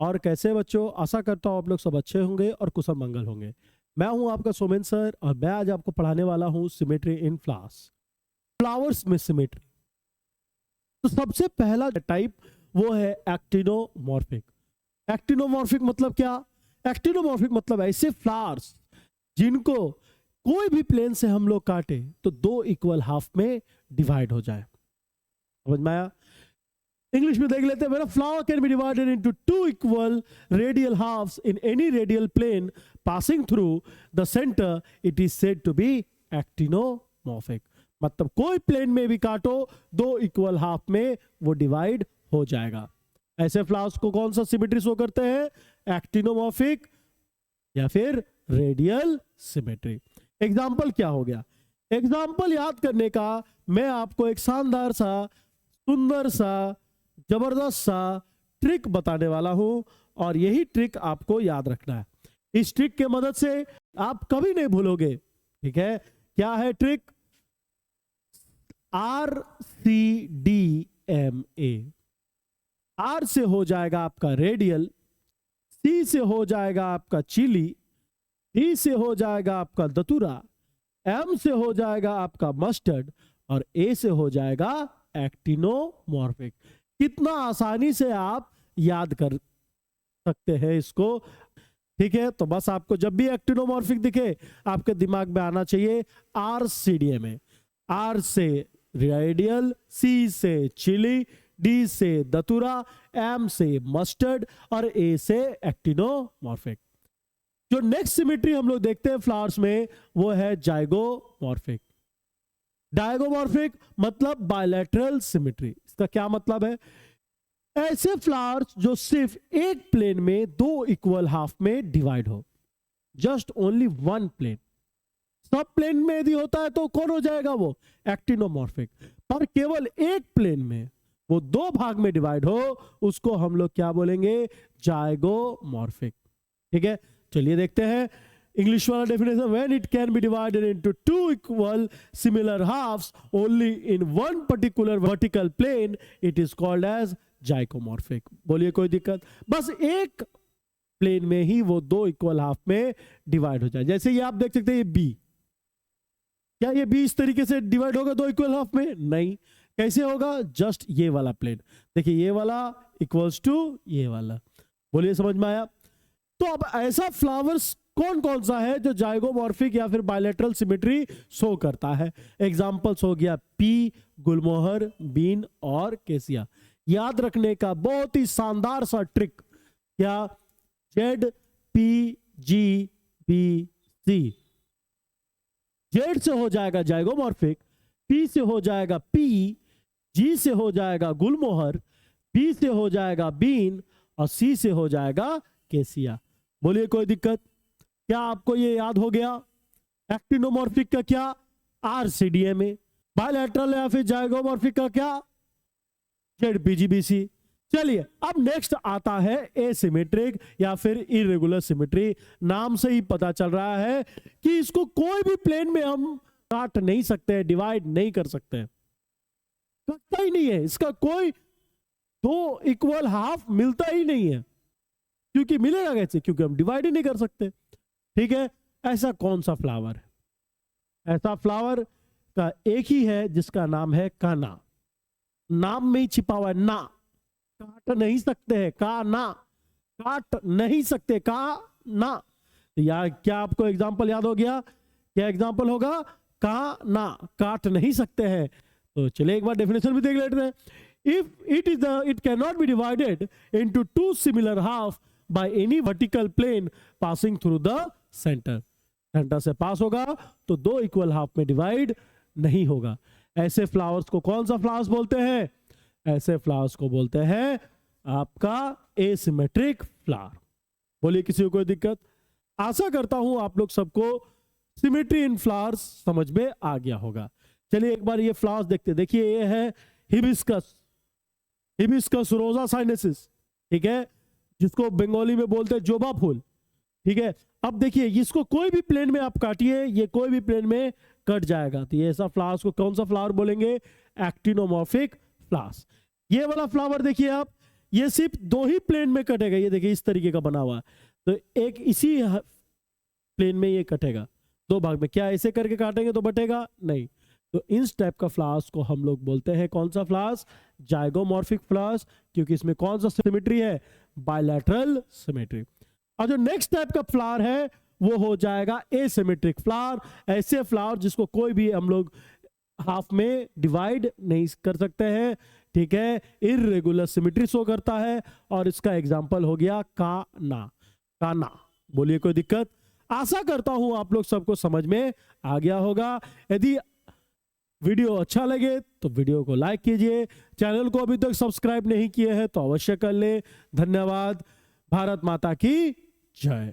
और कैसे बच्चों, आशा करता हूँ आप लोग सब अच्छे होंगे और कुशल मंगल होंगे। मैं हूँ आपका सोमेन सर और मैं आज आपको पढ़ाने वाला हूँ सिमेट्री इन फ्लावर्स, फ्लावर्स में सिमेट्री। तो सबसे पहला टाइप वो है एक्टिनोमॉर्फिक। एक्टिनोमॉर्फिक मतलब क्या? एक्टिनोमॉर्फिक मतलब ऐसे फ्लावर्स जिनको कोई भी प्लेन से हम लोग काटे तो दो इक्वल हाफ में डिवाइड हो जाए। समझ में आया? इंग्लिश में देख लेते हैं मेरा। Flower can be divided into two equal radial halves in any radial plane passing through the centre, it is said to be actinomorphic. मतलब कोई प्लेन में भी काटो दो इक्वल हाफ में वो डिवाइड हो जाएगा। ऐसे फ्लावर्स को कौन सा सिमेट्री शो करते हैं? एक्टिनोमॉर्फिक या फिर रेडियल सिमेट्री। एग्जाम्पल क्या हो गया? एग्जाम्पल याद करने का मैं आपको एक शानदार सा, सुंदर सा, जबरदस्त सा ट्रिक बताने वाला हूं और यही ट्रिक आपको याद रखना है। इस ट्रिक के मदद से आप कभी नहीं भूलोगे। ठीक है, क्या है ट्रिक? RCDMA। आर से हो जाएगा आपका रेडियल, सी से हो जाएगा आपका चिली, डी से हो जाएगा आपका दतुरा, एम से हो जाएगा आपका मस्टर्ड और ए से हो जाएगा एक्टिनोमॉर्फिक। कितना आसानी से आप याद कर सकते हैं इसको। ठीक है, तो बस आपको जब भी एक्टिनोमॉर्फिक दिखे आपके दिमाग में आना चाहिए RCDMA। आर से रेडियल, सी से चिली, डी से दतुरा, एम से मस्टर्ड और ए से एक्टिनोमॉर्फिक। जो नेक्स्ट सिमेट्री हम लोग देखते हैं फ्लावर्स में वो है जाइगोमॉर्फिक। डायगोमॉर्फिक मतलब बायलैटरल सिमेट्री। इसका क्या मतलब है? ऐसे फ्लावर्स जो सिर्फ एक प्लेन में दो इक्वल हाफ में डिवाइड हो, जस्ट ओनली वन प्लेन। सब प्लेन में यदि होता है तो कौन हो जाएगा? वो एक्टिनोमॉर्फिक। पर केवल एक प्लेन में वो दो भाग में डिवाइड हो उसको हम लोग क्या बोलेंगे? जाइगोमॉर्फिक। ठीक है, चलिए देखते हैं इंग्लिश वाला definition. When it can be divided into two equal similar halves only in one particular vertical plane, it is called as zygomorphic. बोलिए कोई दिक्कत? बस एक प्लेन में ही वो दो इक्वल हाफ में डिवाइड हो जाए। जैसे ये आप देख सकते हैं ये बी, क्या ये बी इस तरीके से डिवाइड होगा दो इक्वल हाफ में? नहीं। कैसे होगा? जस्ट ये वाला प्लेन देखिए, ये वाला इक्वल्स टू ये वाला। बोलिए समझ में आया? तो अब ऐसा फ्लावर्स कौन कौन सा है जो जाइगोमॉर्फिक या फिर बायलैटरल सिमेट्री शो करता है? एग्जांपल्स हो गया पी, गुलमोहर, बीन और केसिया। याद रखने का बहुत ही शानदार सा ट्रिक, क्या? ZPGBC। जेड से हो जाएगा जाइगोमॉर्फिक, पी से हो जाएगा पी, जी से हो जाएगा गुलमोहर, बी से हो जाएगा बीन और सी से हो जाएगा केसिया। बोलिए कोई दिक्कत? क्या आपको ये याद हो गया? एक्टिनोमॉर्फिक का क्या? RCDMA। बायलैटरल या फिर जाइगोमॉर्फिक का क्या? ZPGBC। चलिए अब नेक्स्ट आता है एसिमेट्रिक या फिर इरेगुलर सिमेट्री। नाम से ही पता चल रहा है कि इसको कोई भी प्लेन में हम काट नहीं सकते, डिवाइड नहीं कर सकते, सकता ही नहीं है। इसका कोई दो इक्वल हाफ मिलता ही नहीं है, क्योंकि मिलेगा कैसे? क्योंकि हम डिवाइड ही नहीं कर सकते। ठीक है, ऐसा कौन सा फ्लावर है? ऐसा फ्लावर का एक ही है जिसका नाम है काना। नाम में ही छिपा हुआ है ना। काट नहीं सकते हैं, का ना, काट नहीं सकते, का ना। या क्या आपको एग्जाम्पल याद हो गया? क्या एग्जाम्पल होगा? का ना, काट नहीं सकते हैं। तो चलिए एक बार डेफिनेशन भी देख लेते हैं। If it cannot be divided into two similar half by any vertical plane passing through the center. Centre से पास होगा तो दो इक्वल हाफ में डिवाइड नहीं होगा। ऐसे फ्लावर्स को कौन सा फ्लावर्स बोलते हैं? ऐसे फ्लावर्स को बोलते हैं आपका एसिमेट्रिक फ्लावर। बोलिए किसी को कोई दिक्कत? आशा करता हूं आप लोग सबको सिमेट्री इन फ्लावर्स समझ में आ गया होगा। चलिए एक बार ये फ्लावर्स देखते हैं। देखिए ये है हिबिस्कस, हिबिस्कस रोजा साइनेसिस। ठीक है, जिसको बंगाली में बोलते हैं जोबा फूल। ठीक है, अब देखिए इसको कोई भी प्लेन में आप काटिए, ये कोई भी प्लेन में कट जाएगा। तो ये ऐसा फ्लावर्स को कौन सा फ्लावर बोलेंगे? Actinomorphic flowers. ये वाला फ्लावर देखिए आप, ये सिर्फ दो ही प्लेन में कटेगा, ये देखिए इस तरीके का बना हुआ है, तो एक इसी प्लेन में ये कटेगा दो भाग में। क्या ऐसे करके काटेंगे तो बटेगा नहीं। तो इस टाइप का फ्लावर्स को हम लोग बोलते हैं कौन सा फ्लावर्स, जाइगोमॉर्फिक फ्लावर्स, क्योंकि इसमें कौन सा सिमेट्री है, बायलैटरल सिमेट्री। और जो नेक्स्ट टाइप का फ्लावर है वो हो जाएगा एसिमेट्रिक फ्लावर। ऐसे फ्लावर जिसको कोई भी हम लोग हाफ में डिवाइड नहीं कर सकते हैं, ठीक है, इररेगुलर सिमेट्री शो करता है, और इसका एग्जांपल हो गया काना। काना बोलिए, कोई दिक्कत? आशा करता हूं आप लोग सबको समझ में आ गया होगा। यदि वीडियो अच्छा लगे तो वीडियो को लाइक कीजिए, चैनल को अभी तक सब्सक्राइब नहीं किए हैं तो अवश्य कर ले। धन्यवाद। भारत माता की जय।